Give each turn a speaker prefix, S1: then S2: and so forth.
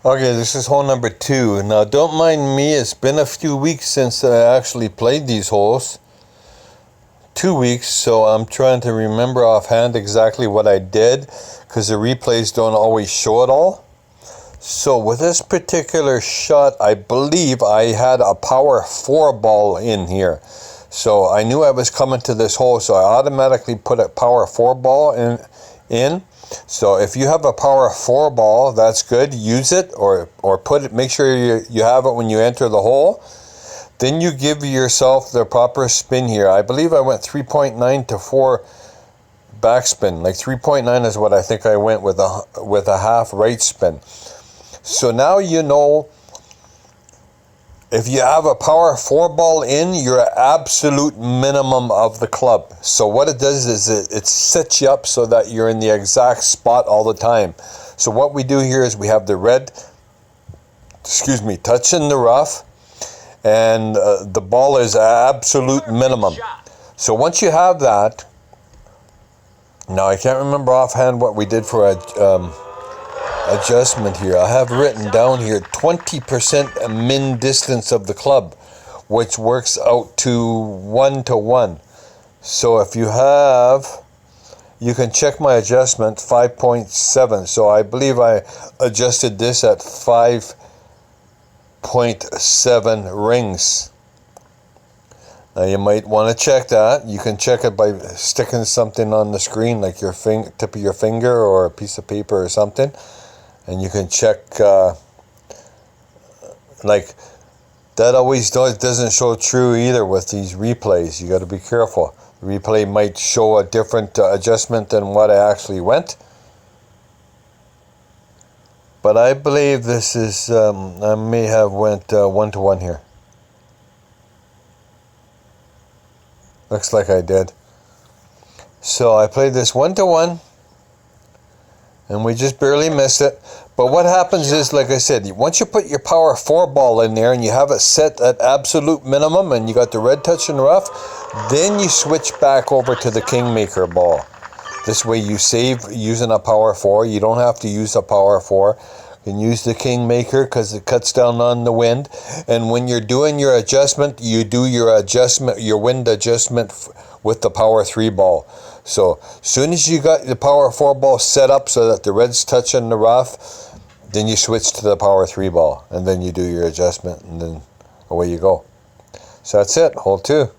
S1: Okay, this is hole number 2. Now, don't mind me, it's been a few weeks since I actually played these holes. 2 weeks, so I'm trying to remember offhand exactly what I did, because the replays don't always show it all. So with this particular shot, I believe I had a power 4 ball in here. So I knew I was coming to this hole, so I automatically put a power 4 ball in. So if you have a power 4 ball, that's good. Use it or put it. Make sure you have it when you enter the hole. Then you give yourself the proper spin here. I believe I went 3.9 to 4 backspin. Like 3.9 is what I think I went with a half right spin. So now you know if you have a power 4 ball in, you're at absolute minimum of the club. So what it does is it sets you up so that you're in the exact spot all the time. So what we do here is we have the red, touching the rough, and the ball is absolute minimum. So once you have that, now I can't remember offhand what we did for a adjustment here. I have written down here 20% min distance of the club, which works out to 1 to 1. So if you have, you can check my adjustment 5.7. So I believe I adjusted this at 5.7 rings. Now you might want to check that. You can check it by sticking something on the screen, like your tip of your finger or a piece of paper or something. And you can check, like, that always doesn't show true either with these replays. You got to be careful. The replay might show a different adjustment than what I actually went. But I believe this is, I may have went 1 to 1 here. Looks like I did. So I played this 1 to 1. And we just barely missed it. But what happens is, like I said, once you put your power 4 ball in there and you have it set at absolute minimum and you got the red touch and rough, then you switch back over to the Kingmaker ball. This way you save using a power 4. You don't have to use a power 4. You can use the Kingmaker because it cuts down on the wind. And when you're doing your adjustment, you do your wind adjustment with the power 3 ball. So as soon as you got the power 4 ball set up so that the red's touching the rough, then you switch to the power 3 ball, and then you do your adjustment, and then away you go. So that's it, hole 2.